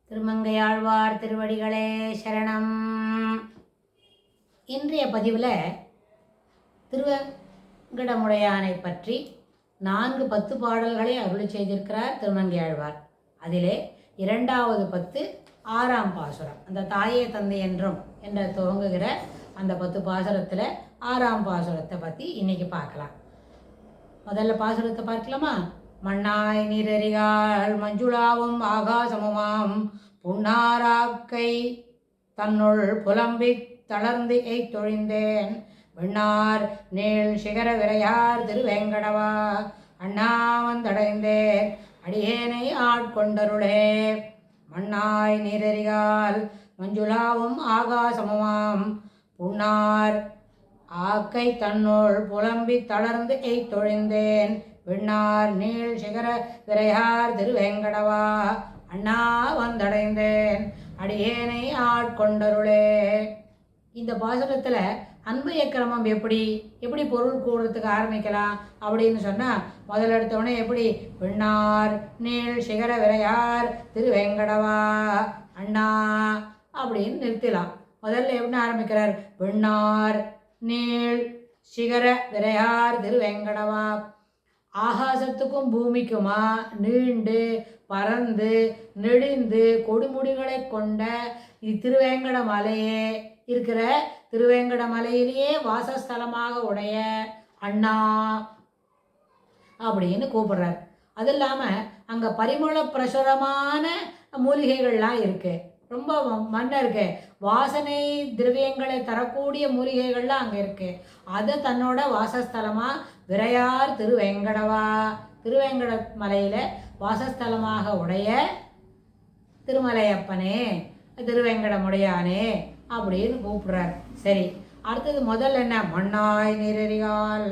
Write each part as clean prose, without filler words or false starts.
திருமங்கையாழ்வார் திருவடிகளே சரணம். இன்றைய பதிவில் திருவேங்கடமுடையானை பற்றி 4 பாடல்களை அருளி செய்திருக்கிறார் திருமங்கையாழ்வார். அதிலே 2வது 6ஆம் பாசுரம், அந்த தாயே தந்தை என்றும் என்ற துவங்குகிற அந்த 10 பாசுரத்தில் 6ஆம் பாசுரத்தை பற்றி இன்னைக்கு பார்க்கலாம். முதல்ல பாசுரத்தை பார்க்கலாமா? மண்ணாய் நீரறிகால் மஞ்சுளாவும் ஆகாசமுமாம் புன்னாராக்கை தன்னுள் புலம்பி தளர்ந்து தொழிந்தேன் வெண்ணார் நீள் சிகர விரையார் திருவேங்கடவா அண்ணா வந்தடைந்தேன் அடியேனை ஆட்கொண்டருளே. மண்ணாய் நீரறிகால் மஞ்சுளாவும் ஆகாசமுமாம் புன்னார் ஆக்கை தன்னுள் புலம்பி தளர்ந்து தொழிந்தேன் விண்ணார் நீள் சிகர விரையார் திருவேங்கடவா அண்ணா வந்தடைந்தேன் அடியேனை ஆட்கொண்டருளே. இந்த பாசுரத்தில் அன்பய கிரமம் எப்படி பொருள் கூடுறதுக்கு ஆரம்பிக்கலாம் அப்படின்னு சொன்னால், முதல்ல எடுத்தவொடனே எப்படி விண்ணார் நீள் சிகர விரையார் திருவேங்கடவா அண்ணா அப்படின்னு நிறுத்தலாம். முதல்ல எப்படி ஆரம்பிக்கிறார்? விண்ணார் நீள் சிகர விரையார் திருவேங்கடவா. ஆகாசத்துக்கும் பூமிக்குமா நீண்டு பறந்து நெடிந்து கொடுமுடிகளை கொண்ட திருவேங்கட மலையே இருக்கிற திருவேங்கட மலையிலேயே வாசஸ்தலமாக உடைய அண்ணா அப்படின்னு கூப்பிடுறார். அது இல்லாமல் அங்கே பரிமள பிரசுரமான மூலிகைகள்லாம் இருக்குது, ரொம்ப மண்ணை இருக்கு, வாசனை திரவியங்களை தரக்கூடிய மூலிகைகள்லாம் அங்கே இருக்கு. அதை தன்னோட வாசஸ்தலமாக விரையார் திருவேங்கடவா, திருவேங்கட மலையில் வாசஸ்தலமாக உடைய திருமலையப்பனே திருவேங்கடமுடையானே அப்படின்னு கூப்பிடுறார். சரி, அடுத்தது முதல்ல என்ன? மண்ணாய் நீரறிகால்.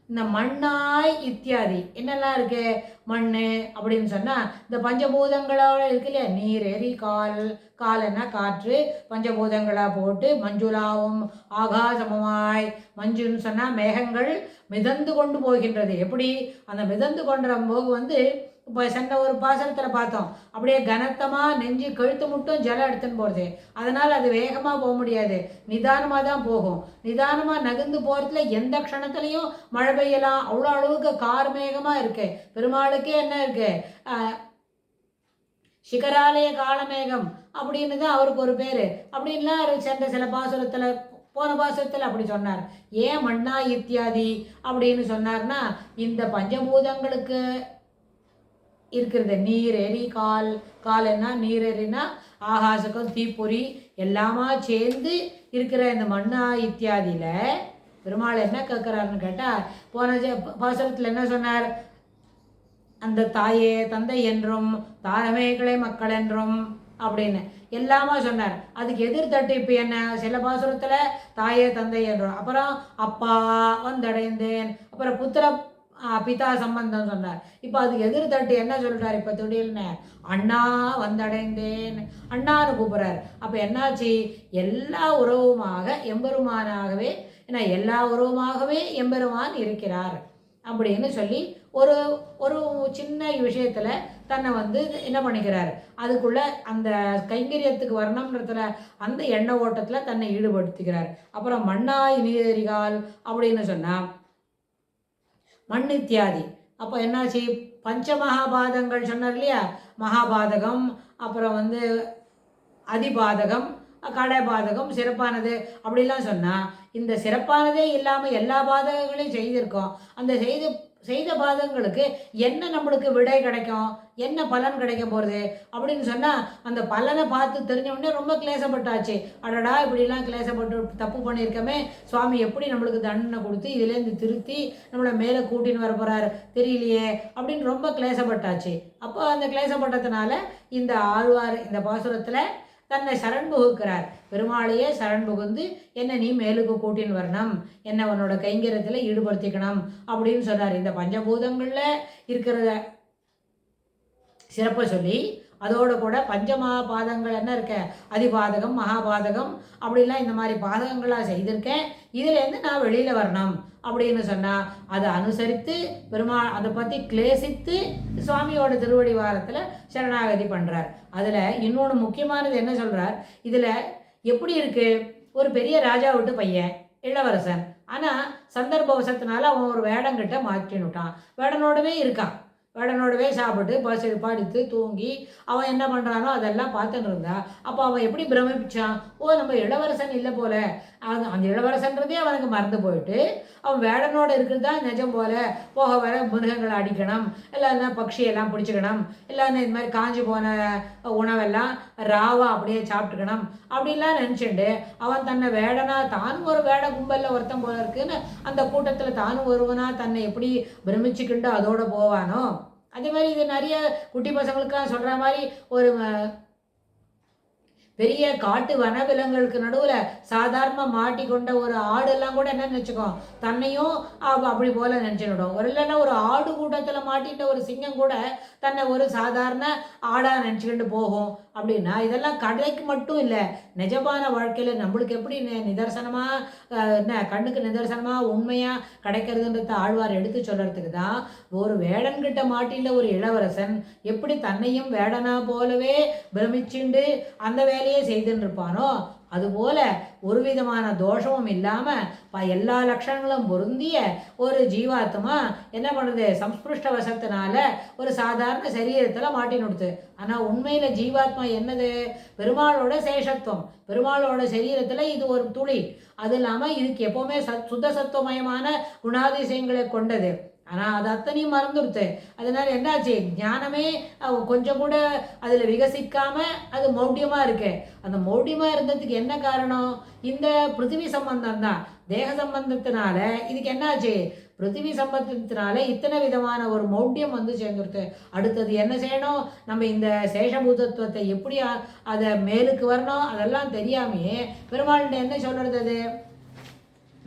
இந்த மண்ணாய் இத்தியாதி என்னெல்லாம் இருக்கு? மண் அப்படின்னு சொன்னால் இந்த பஞ்சபூதங்களோட இருக்கு இல்லையா? நீர் எரி கால், காலன்னா காற்று, பஞ்சபூதங்களாக போட்டு மஞ்சுளாவும் ஆகாசமுமாய். மஞ்சுன்னு சொன்னால் மேகங்கள் மிதந்து கொண்டு போகின்றது. எப்படி அந்த மிதந்து கொண்ட போது இப்போ சென்ற ஒரு பாசனத்தில் பார்த்தோம், அப்படியே கனத்தமாக நெஞ்சு கழுத்து மட்டும் ஜலம் எடுத்துன்னு போகிறது. அதனால் அது வேகமாக போக முடியாது, நிதானமாக தான் போகும். நிதானமாக நகர்ந்து போகிறதுல எந்த க்ஷணத்துலையும் மழை பெய்யலாம், அவ்வளோ அளவுக்கு கார்மேகமாக இருக்குது. பெருமாளுக்கே என்ன இருக்குது? சிகராலய காலமேகம் அப்படின்னு தான் அவருக்கு ஒரு பேர். அப்படின்லாம் சென்ற சில பாசுரத்தில், போன பாசுரத்தில் அப்படி சொன்னார். ஏன் மண்ணா இத்தியாதி அப்படின்னு சொன்னார்னா, இந்த பஞ்சபூதங்களுக்கு இருக்கிறது நீர் எரி கால், காலன்னா நீர் எரினா ஆகாசக்கம் தீப்பொறி எல்லாமா சேர்ந்து இருக்கிற இந்த மண்ணா இத்தியாதியில் பெருமாள் என்ன கேட்குறாருன்னு கேட்டால், போன பாசுரத்தில் என்ன சொன்னார்? அந்த தாயே தந்தை என்றும் தாரமேகளை மக்கள் என்றும் அப்படின்னு எல்லாமா சொன்னார். அதுக்கு எதிர்த்தட்டு இப்போ என்ன? சில பாசுரத்தில் தாயே தந்தை என்றும், அப்புறம் அப்பா வந்தடைந்தேன், அப்புறம் புத்திர பிதா சம்பந்தம் சொன்னார். இப்போ அதுக்கு எதிர்த்தட்டு என்ன சொல்கிறார்? இப்போ திடீர்னு அண்ணா வந்தடைந்தேன் அண்ணான்னு கூப்பிட்றார். அப்போ என்னாச்சு? எல்லா உறவுமாக எம்பெருமானாகவே, ஏன்னா எல்லா உறவுமாகவே எம்பெருமான் இருக்கிறார் அப்படின்னு சொல்லி ஒரு ஒரு சின்ன விஷயத்தில் தன்னை என்ன பண்ணிக்கிறார்? அதுக்குள்ளே அந்த கைங்கரியத்துக்கு வரணுன்றதுல அந்த எண்ண ஓட்டத்தில் தன்னை ஈடுபடுத்திக்கிறார். அப்புறம் மண்ணாய் நீரறிகால் அப்படின்னு சொன்னால் மண் இத்தியாதி. அப்போ என்னாச்சு? பஞ்சமகாபாதங்கள் சொன்னார் இல்லையா? மகாபாதகம், அப்புறம் அதிபாதகம், கடைபாதகம், சிறப்பானது அப்படிலாம் சொன்னால், இந்த சிறப்பானதே இல்லாமல் எல்லா பாதகங்களையும் செய்திருக்கோம். அந்த செய்த பாதங்களுக்கு என்ன நம்மளுக்கு விடை கிடைக்கும், என்ன பலன் கிடைக்க போகிறது அப்படின்னு சொன்னால், அந்த பலனை பார்த்து தெரிஞ்சவுடனே ரொம்ப கிளேசப்பட்டாச்சு. அடடா, இப்படிலாம் கிளேசப்பட்டு தப்பு பண்ணியிருக்கமே, சுவாமி எப்படி நம்மளுக்கு தண்டனை கொடுத்து இதுலேருந்து திருத்தி நம்மளை மேலே கூட்டின்னு வர போகிறார் தெரியலையே அப்படின்னு ரொம்ப கிளேசப்பட்டாச்சு. அப்போ அந்த கிளேசப்பட்டதுனால இந்த ஆழ்வார் இந்த பாசுரத்தில் தன்னை சரண் புகுக்கிறார். பெருமாளையே சரண் புகுந்து என்ன நீ மேலுக்கு கூட்டின்னு வரணும், என்ன உன்னோட கைங்கரத்தில் ஈடுபடுத்திக்கணும் அப்படின்னு சொன்னார். இந்த பஞ்சபூதங்களில் இருக்கிறத சிறப்பை சொல்லி அதோட கூட பஞ்சமகாபாதங்கள் என்ன இருக்க, அதிபாதகம், மகாபாதகம் அப்படிலாம் இந்த மாதிரி பாதகங்களாக செய்திருக்கேன். இதுலேருந்து நான் வெளியில் வரணும் அப்படின்னு சொன்னால் அதை அனுசரித்து பெருமாள் அதை பற்றி கிளேசித்து சுவாமியோட திருவடி வாரத்தில் சரணாகதி பண்ணுறார். அதில் இன்னொன்று முக்கியமானது என்ன சொல்கிறார், இதில் எப்படி இருக்குது, ஒரு பெரிய ராஜா விட்டு பையன் இளவரசன், ஆனால் சந்தர்ப்பவசத்தினால அவன் ஒரு வேடங்கிட்ட மாற்றினுட்டான். வேடனோடவே இருக்கான், வேடனோடவே சாப்பிட்டு படித்து தூங்கி அவன் என்ன பண்ணுறானோ அதெல்லாம் பார்த்துட்டு இருந்தா. அப்போ அவன் எப்படி பிரமிச்சான், ஓ நம்ம இளவரசன் இல்லை போல. அந்த இளவரசன்றதே அவனுக்கு மறந்து போயிட்டு அவன் வேடனோடு இருக்கிறது தான் நிஜம் போல. போக வர மிருகங்களை அடிக்கணும், இல்லைன்னா பட்சியெல்லாம் பிடிச்சிக்கணும், இல்லைன்னா இந்த மாதிரி காஞ்சி போன உணவெல்லாம் ராவா அப்படியே சாப்பிட்டுக்கணும் அப்படின்லாம் நினச்சிண்டு அவன் தன்னை வேடனா, தானும் ஒரு வேட கும்பலில் ஒருத்தன் போல இருக்குன்னு அந்த கூட்டத்தில் தானும் ஒருவனா தன்னை எப்படி பிரமிச்சுக்கிண்டு அதோடு போவானோ அதே மாதிரி இது நிறைய குட்டி பசங்களுக்கெல்லாம் சொல்கிற மாதிரி ஒரு பெரிய காட்டு வனவிலங்குகளுக்கு நடுவில் சாதாரண மாட்டிக்கொண்ட ஒரு ஆடெல்லாம் கூட என்ன நினச்சிக்கோ, தன்னையும் அப்படி போல நினச்சிடும். ஒரு இல்லைன்னா ஒரு ஆடு கூட்டத்தில் மாட்டிட்ட ஒரு சிங்கம் கூட தன்னை ஒரு சாதாரண ஆடாக நினச்சிக்கிட்டு போகும். அப்படின்னா இதெல்லாம் கதைக்கு மட்டும் இல்லை, நிஜமான வாழ்க்கையில் நம்மளுக்கு எப்படி நிதர்சனமாக என்ன கண்ணுக்கு நிதர்சனமாக உண்மையாக கிடைக்கிறதுன்றத ஆழ்வார் எடுத்து சொல்கிறதுக்கு தான். ஒரு வேடன்கிட்ட மாட்டின்ற ஒரு இளவரசன் எப்படி தன்னையும் வேடனா போலவே பிரமிச்சுண்டு அந்த வேலையை செய்துன்னு இருப்பானோ, அதுபோல ஒரு விதமான தோஷமும் இல்லாமல் எல்லா லட்சணங்களும் பொருந்திய ஒரு ஜீவாத்மா என்ன பண்ணுறது, சம்ஸ்பிருஷ்ட வசத்தினால ஒரு சாதாரண சரீரத்தில் மாட்டினுடுது. ஆனால் உண்மையில் ஜீவாத்மா என்னது, பெருமாளோட சேஷத்துவம், பெருமாளோட சரீரத்தில் இது ஒரு துளி. அது இல்லாமல் இதுக்கு எப்போவுமே சுத்த சத்துவமயமான குணாதிசயங்களை கொண்டது. ஆனால் அது அத்தனையும் மறந்துடுத்து. அதனால் என்னாச்சு, ஞானமே கொஞ்சம் கூட அதில் விகசிக்காமல் அது மௌಢ்யமாக இருக்கு. அந்த மௌಢ்யமாக இருந்ததுக்கு என்ன காரணம், இந்த பிருத்திவி சம்பந்தம் தான். தேக சம்பந்தத்தினால இதுக்கு என்னாச்சு, பிருத்திவி சம்பந்தத்தினால இத்தனை விதமான ஒரு மௌಢ்யம் வந்து சேர்ந்துருது. அடுத்தது என்ன செய்யணும், நம்ம இந்த சேஷபூதத்துவத்தை எப்படி அதை மேலுக்கு வரணும் அதெல்லாம் தெரியாமையே பெருமாள்கிட்ட என்ன சொல்கிறது, அது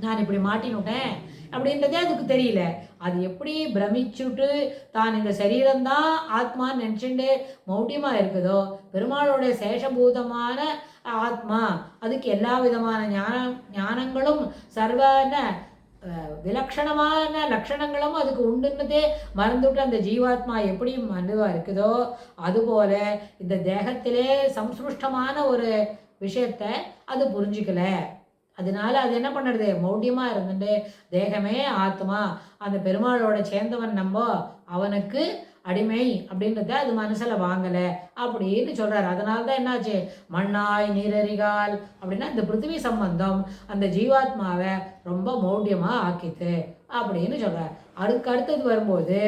நான் இப்படி மாட்டினுட்டேன் அப்படின்றதே அதுக்கு தெரியல. அது எப்படி பிரமிச்சுட்டு தான் இந்த சரீரம்தான் ஆத்மான்னு நினச்சிட்டு மௌಢ்யமாக இருக்குதோ, பெருமாளுடைய சேஷபூதமான ஆத்மா அதுக்கு எல்லா விதமான ஞானங்களும் சர்வன விலக்ஷணமான லட்சணங்களும் அதுக்கு உண்டுன்னதே மறந்துவிட்டு அந்த ஜீவாத்மா எப்படி மனுவாக இருக்குதோ அதுபோல இந்த தேகத்திலே சம்ஸ்ருஷ்டமான ஒரு விஷயத்தை அது புரிஞ்சுக்கல. அதனால அது என்ன பண்ணுறது, மௌಢ்யமாக இருந்துட்டு தேகமே ஆத்மா, அந்த பெருமாளோட சேர்ந்தவன் நம்ம, அவனுக்கு அடிமை அப்படின்றத அது மனசில் வாங்கலை அப்படின்னு சொல்கிறார். அதனால தான் என்னாச்சு, மண்ணாய் நீரறிகால் அப்படின்னா இந்த பிருத்திவி சம்பந்தம் அந்த ஜீவாத்மாவை ரொம்ப மௌಢ்யமாக ஆக்கித்து அப்படின்னு சொல்கிறார். அடுத்தது வரும்போது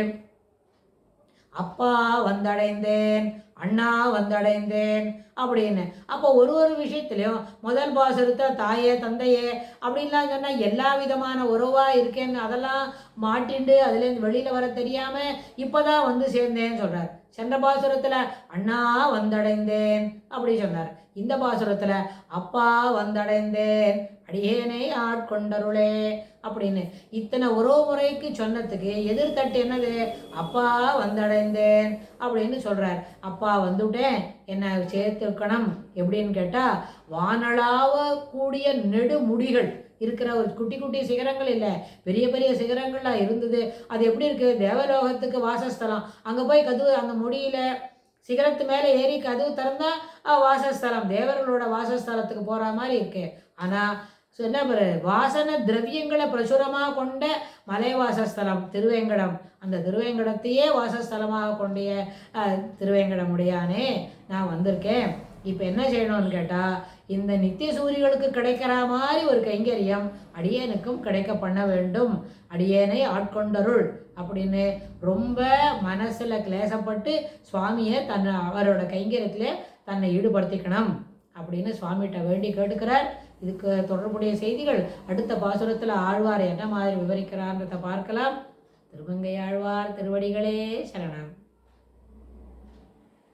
அப்பா வந்தடைந்தேன், அண்ணா வந்தடைந்தேன் அப்படின்னு. அப்போ ஒரு விஷயத்துலையும் முதல் பாசுரத்தை தாயே தந்தையே அப்படின்லாம் சொன்னால் எல்லா விதமான உறவாக இருக்கேன்னு அதெல்லாம் மாட்டிண்டு அதுலேருந்து வெளியில் வர தெரியாமல் இப்போ தான் வந்து சேர்ந்தேன்னு சொல்கிறார். சென்ற பாசுரத்தில் அண்ணா வந்தடைந்தேன் அப்படி சொன்னார். இந்த பாசுரத்தில் அப்பா வந்தடைந்தேன் அடியேனை ஆட்கொண்டருளே அப்படின்னு. இத்தனை உறவு முறைக்கு சொன்னதுக்கு எதிர்த்தட்டு என்னது, அப்பா வந்தடைந்தேன் அப்படின்னு சொல்கிறார். அப்பா வந்துவிட்டேன், என்ன சேர்த்துக்கணும் எப்படின்னு கேட்டால், வானளாவ கூடிய நெடுமுடிகள் இருக்கிற ஒரு குட்டி குட்டி சிகரங்கள் இல்லை, பெரிய பெரிய சிகரங்கள்லாம் இருந்தது. அது எப்படி இருக்குது, தேவலோகத்துக்கு வாசஸ்தலம். அங்கே போய் கதவு அந்த முடியல சிகரத்து மேலே ஏறி கதவு திறந்தா வாசஸ்தலம், தேவர்களோட வாசஸ்தலத்துக்கு போகிற மாதிரி இருக்கு. ஆனால் என்ன வாசன திரவியங்களை பிரசுரமாக கொண்ட மலை வாசஸ்தலம் திருவேங்கடம். அந்த திருவேங்கடத்தையே வாசஸ்தலமாக கொண்டிய திருவேங்கடமுடையானே நான் வந்திருக்கேன். இப்போ என்ன செய்யணும்னு கேட்டால், இந்த நித்திய சூரிகளுக்கு கிடைக்கிற மாதிரி ஒரு கைங்கரியம் அடியேனுக்கும் கிடைக்க பண்ண வேண்டும், அடியேனை ஆட்கொண்டருள் அப்படின்னு ரொம்ப மனசில் கிளேசப்பட்டு சுவாமியை அவரோட கைங்கரியத்திலே தன்னை ஈடுபடுத்திக்கணும் அப்படின்னு சுவாமிகிட்ட வேண்டி கேட்டுக்கிறார். இதுக்கு தொடர்புடைய செய்திகள் அடுத்த பாசுரத்தில் ஆழ்வார் என்ன மாதிரி விவரிக்கிறார்ன்றதை பார்க்கலாம். திருமங்கை ஆழ்வார் திருவடிகளே சரணம்.